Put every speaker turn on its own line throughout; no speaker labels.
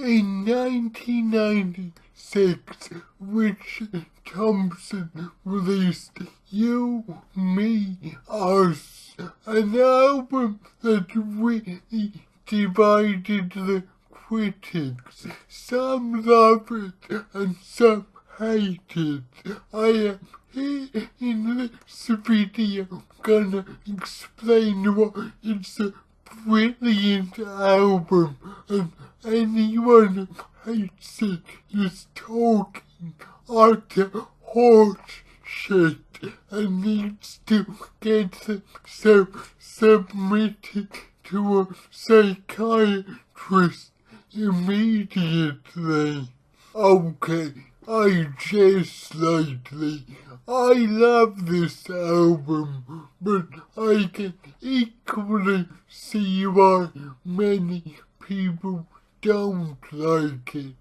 In 1996, Richard Thompson released You, Me, Us, an album that really divided the critics. Some loved it and some hated. I am here in this video gonna explain why it's a brilliant album, and anyone who hates it is talking utter horse shit and needs to get themselves submitted to a psychiatrist immediately. Okay, I jest slightly. I love this album, but I can equally see why many people don't like it.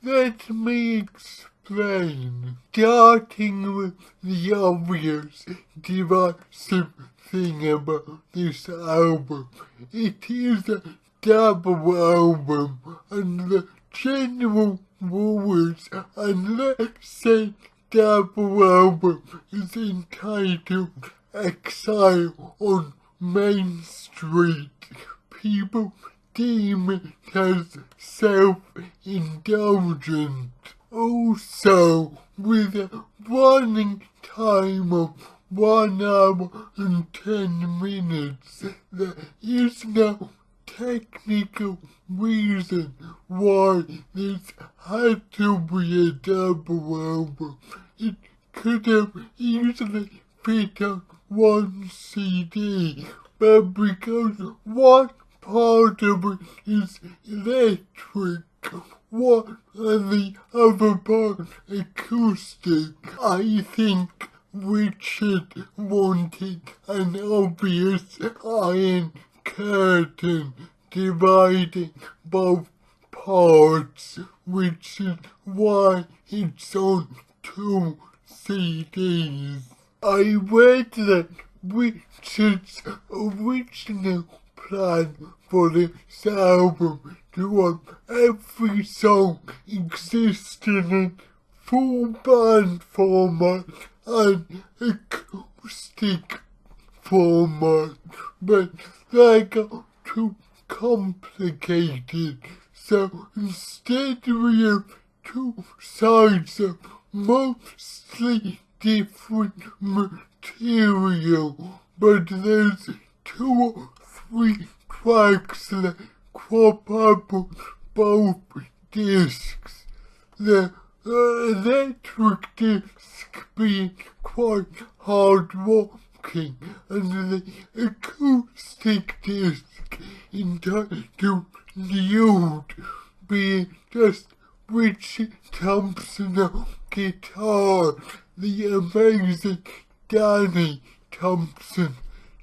Let me explain. Starting with the obvious divisive thing about this album. It is a double album, and the general rules, unless said double album is entitled Exile on Main Street, people deem it as self-indulgent. Also, with a running time of 1 hour and 10 minutes, there is no technical reason why this had to be a double album. It could have easily fit on one CD, but because one part of it is electric, one and the other part acoustic, I think Richard wanted an obvious iron curtain dividing both parts, which is why it's on 2 CDs. I read that Richard's original plan for this album to have every song exist in a full band format and acoustic format, but that got too complicated, so instead we have 2 sides of mostly different material, but there's 2 or 3 tracks that crop up on both discs. The electric disc being quite hard-rocking, and the acoustic disc entitled Nude being just Richard Thompson on guitar, the amazing Danny Thompson,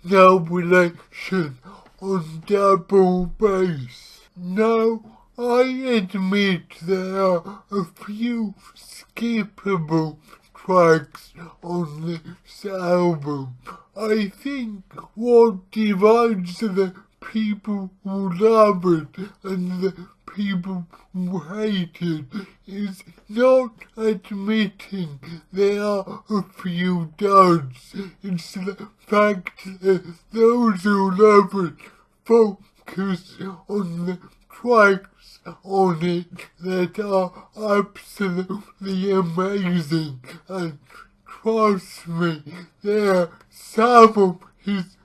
no relation, on double bass. Now, I admit there are a few skippable tracks on this album. I think what divides the people who love it and the people who hate it is not admitting there are a few duds. It's the fact that those who love it focus on the tracks on it that are absolutely amazing, and trust me, they're some of his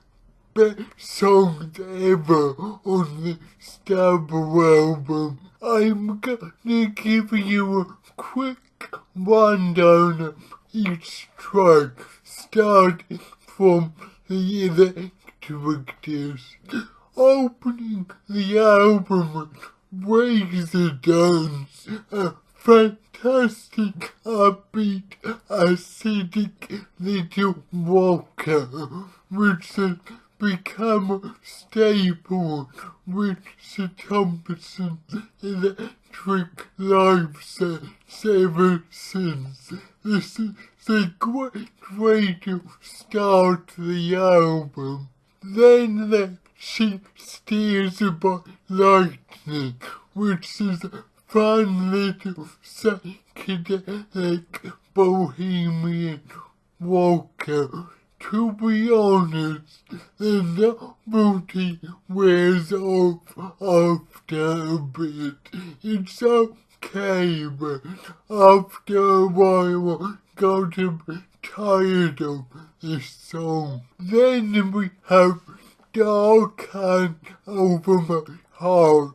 best songs ever on this double album. I'm gonna give you a quick rundown of each track, starting from the electric disc. Opening the album with Razor Dance, a fantastic, upbeat, acidic little rocker, which has become a staple with Richard Thompson's electric live sets ever since. This is a great way to start the album. Then She Steers by Lightning, which is a fun little psychedelic bohemian walker. To be honest, the novelty wears off after a bit. It's okay, but after a while I got a bit tired of this song. Then we have Dark Hand Over My Heart.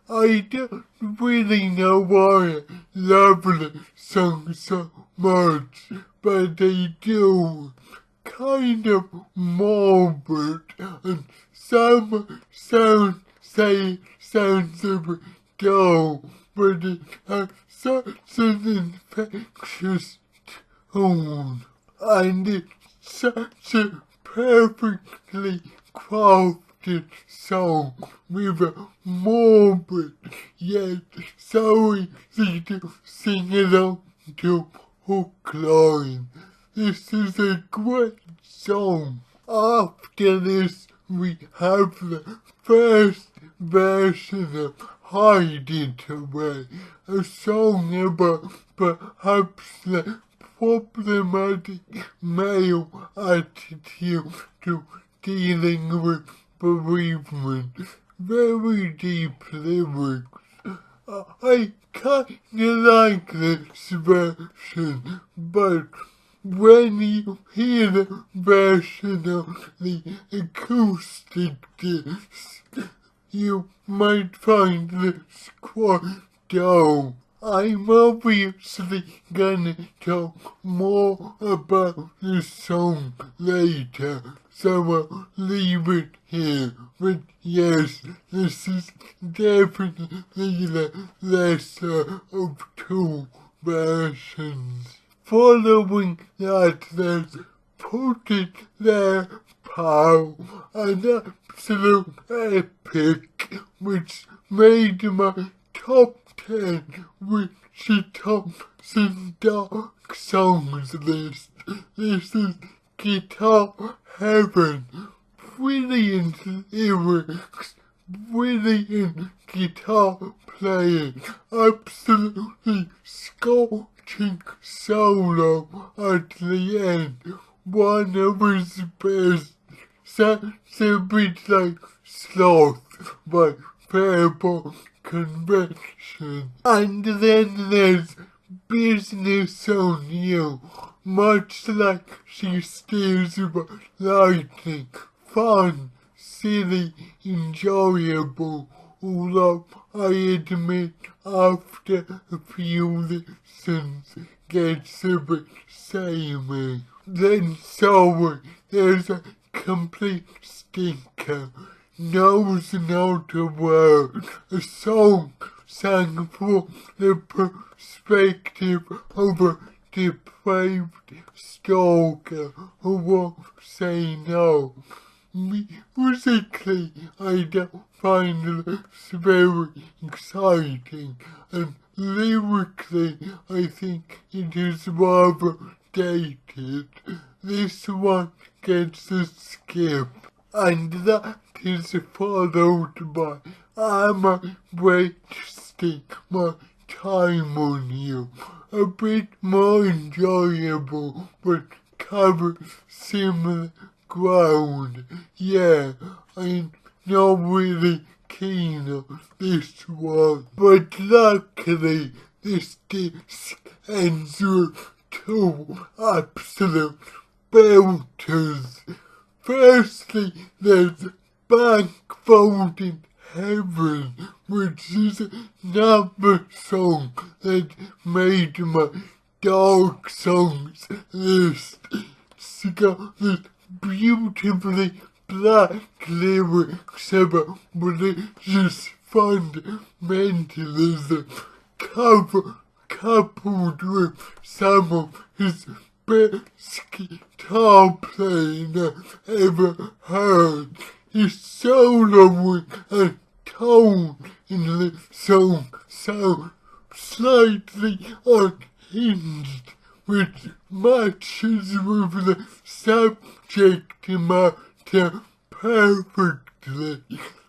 I don't really know why I love the song so much, but they do. Kind of morbid, and some sounds a bit dull, but it has such an infectious tone, and it's such a perfectly crafted song with a morbid yet so easy to sing along to hook line. This is a great song. After this, we have the first version of Hide It Away, a song about perhaps the problematic male attitude to dealing with bereavement. Very deep lyrics. I kinda like this version, but when you hear the version of the acoustic disc, you might find this quite dull. I'm obviously gonna talk more about this song later, so I'll leave it here. But yes, this is definitely the lesser of two versions. Following that, there's Put It There, Pal, an absolute epic, which made my top 10 Richie Thompson Dark Songs list. This is guitar heaven. Brilliant lyrics, brilliant guitar playing, absolutely scorching solo at the end. One of his best. Sounds a bit like Sloth by Fairborn Convention. And then there's Business on You, much like She Steers By Lightning. Fun, silly, enjoyable, although I admit after a few listens gets a bit samey. Then Sorry, there's a complete stinker. Knows Not a Word, a song sang from the perspective of a depraved stalker who won't say no. Musically, I don't find this very exciting, and lyrically, I think it is rather dated. This one gets a skip, and that is followed by I'm wasting my time on you. A bit more enjoyable, but covers similar ground. Yeah, I'm not really keen on this one, but luckily this disc ends with two absolute belters. Firstly, there's Bank Vault in Heaven, which is another song that made my Dark Songs list. It's got this beautifully black lyrics about religious fundamentalism, coupled with some of his best guitar playing I've ever heard. His soloing and tone in the song so slightly unhinged, which matches with the subject matter perfectly.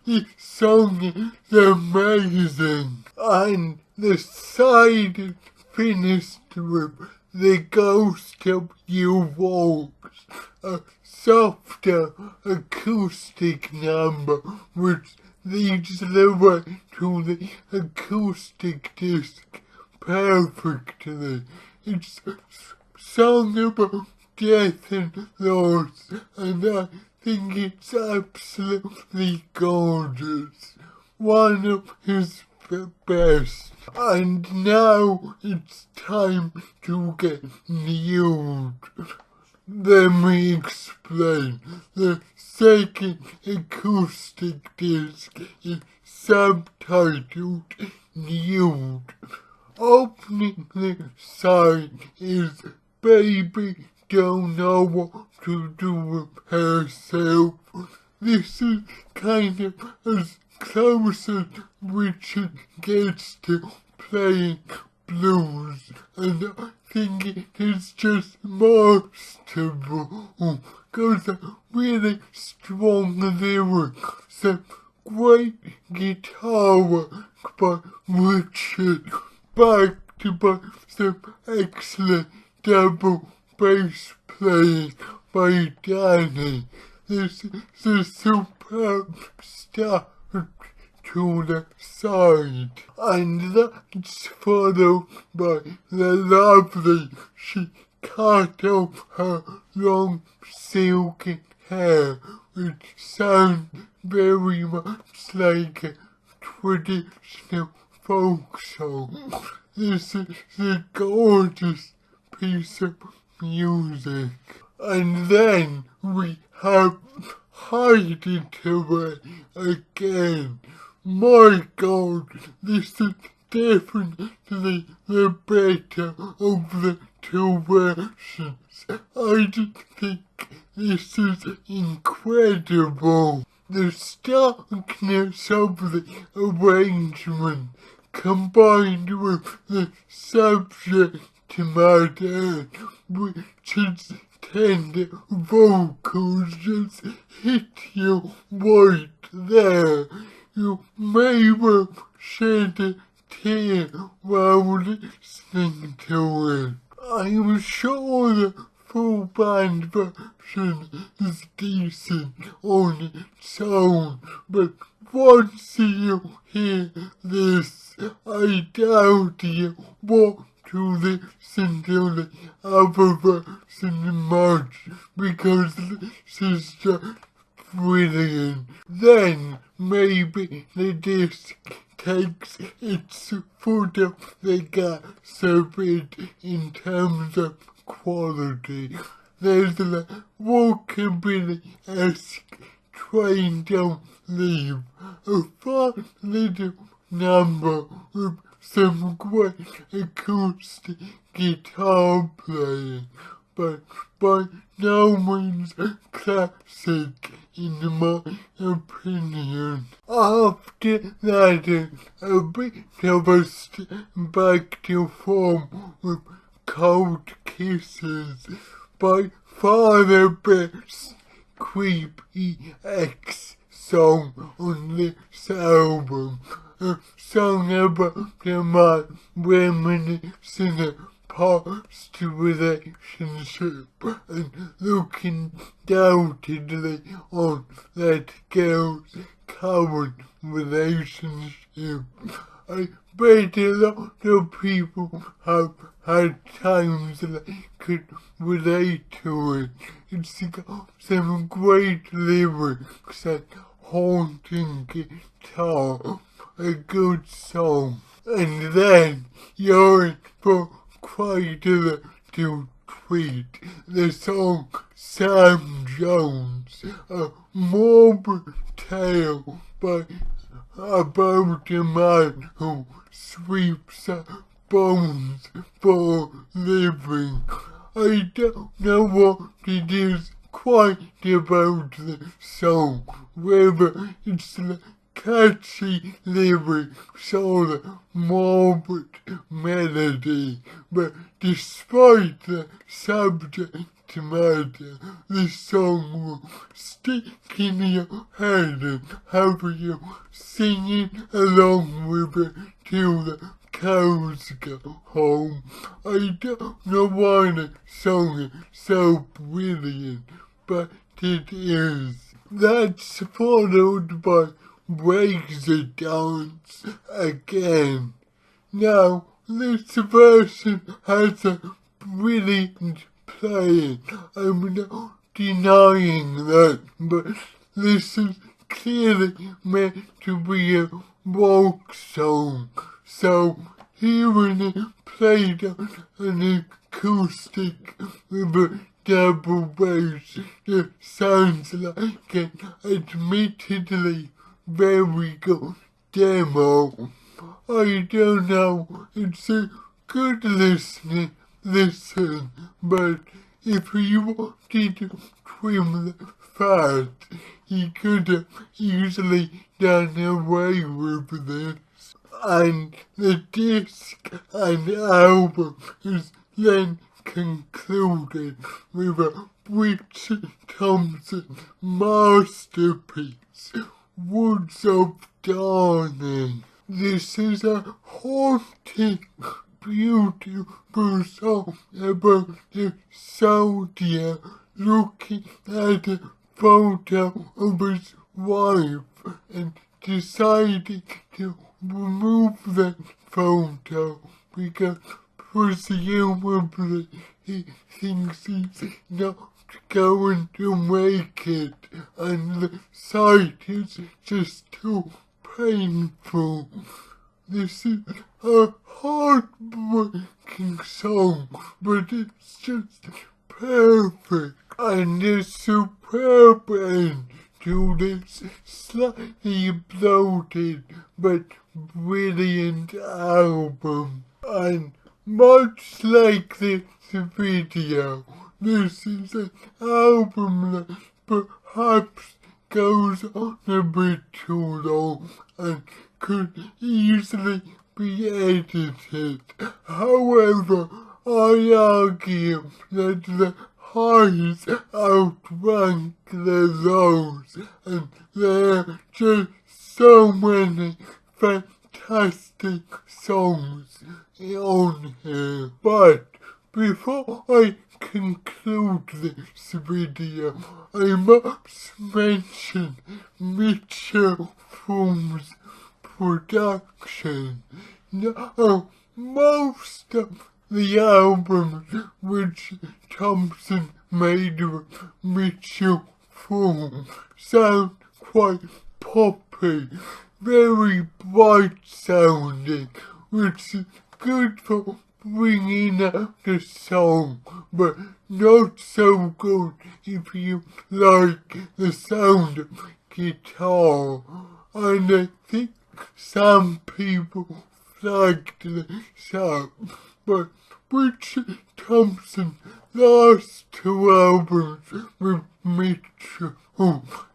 This song is amazing. And the side finished with The Ghost of You Walks, a softer acoustic number which leads the way to the acoustic disc perfectly. It's a song about death and loss, and I think it's absolutely gorgeous. One of his best. And now it's time to get nude. Let me explain. The second acoustic disc is subtitled Nude. Opening the side is Baby Don't Know What to Do with Herself. This is kind of as close as Richard gets to playing blues, and I think it is just masterful, because a really strong lyrics, some great guitar work by Richard, backed by some excellent double bass playing by Danny. This is a superb start to the side, and that's followed by the lovely she cut off her long silky hair, which sounds very much like a traditional folk song. This is a gorgeous piece of music. And then we have Hide It Away again. My God, this is definitely the better of the two versions. I just think this is incredible. The starkness of the arrangement combined with the subject matter, which is tender vocals, just hit you right there. You may well shed a tear while listening to it. I'm sure the full band version is decent on its own, but once you hear this, I doubt you want to listen to the other version much, because this is just brilliant. Then maybe the disc takes its foot off the gas a bit in terms of quality. There's a rockabilly-esque Train Don't Leave, a fun little number with some great acoustic guitar playing, but by no means a classic in my opinion. After that, a bit of a step back to form with Cold Kisses, by far the best Creepy X song on this album. A song about a man reminiscing a past relationship and looking doubtedly on that girl's current relationship. I bet a lot of people have had times that could relate to it. It's got some great lyrics and haunting guitar, a good song. And then you're in for quite a little treat. The song Sam Jones, a morbid tale about a man who sweeps up bones for a living. I don't know what it is quite about the song, whether it's the catchy lyrics or the morbid melody, but despite the subject matter, the song will stick in your head and have you singing along with it till the bells go home. I don't know why the song is so brilliant, but it is. That's followed by Breaks the Dance again. Now, this version has a brilliant playing. I'm not denying that, but this is clearly meant to be a rock song. So, hearing it played on an acoustic with a double bass, it sounds like an admittedly very good demo. I don't know, it's a good listen, but if you wanted to trim the fat, you could have easily done away with this. And the disc and album is then concluded with a Richard Thompson masterpiece, Woods of Darning. This is a haunting, beautiful song about the soldier looking at a photo of his wife and deciding to remove that photo because presumably he thinks he's not going to make it and the sight is just too painful. This is a heartbreaking song, but it's just perfect. And a superb end to this slightly bloated but brilliant album. And much like this video, this is an album that perhaps goes on a bit too long and could easily be edited. However, I argue that the highs outrank the lows, and there are just so many fantastic songs on here. But before I conclude this video, I must mention Mitchell Froom's production. Now, most of the albums which Thompson made with Mitchell Froom sound quite poppy, very bright sounding, which is good for bringing out the song, but not so good if you like the sound of guitar. And I think some people flagged this up, but Richard Thompson's last two albums with Mitchell,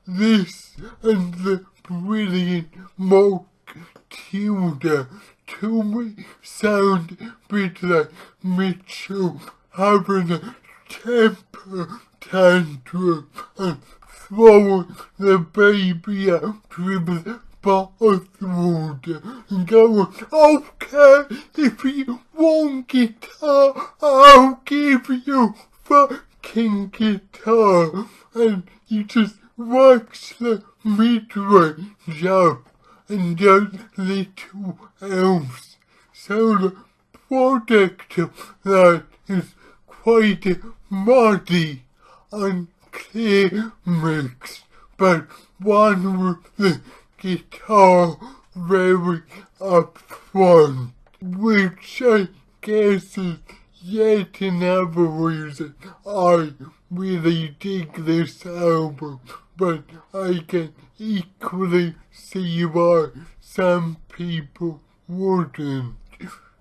this and the brilliant Mock Tudor, to me sound a bit like Mitchell having a temper tantrum and throwing the baby out with the bathwater and going, okay, if you want guitar, I'll give you fucking guitar. And he just works the mid-range up and does little else. So the product of that is quite a muddy, unclear mix, but one with the guitar very up front, which I guess is yet another reason I really dig this album, but I can equally see why some people wouldn't.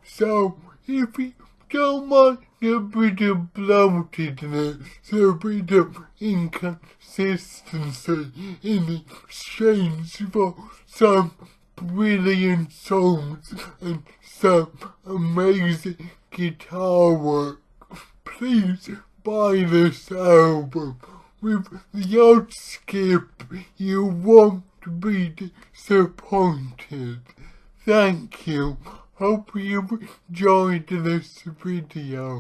So, if you don't mind a bit of bloatedness, a bit of inconsistency in exchange for some brilliant songs and some amazing guitar work, please buy this album. With the odd skip, you won't be disappointed. Thank you. hope you enjoyed this video.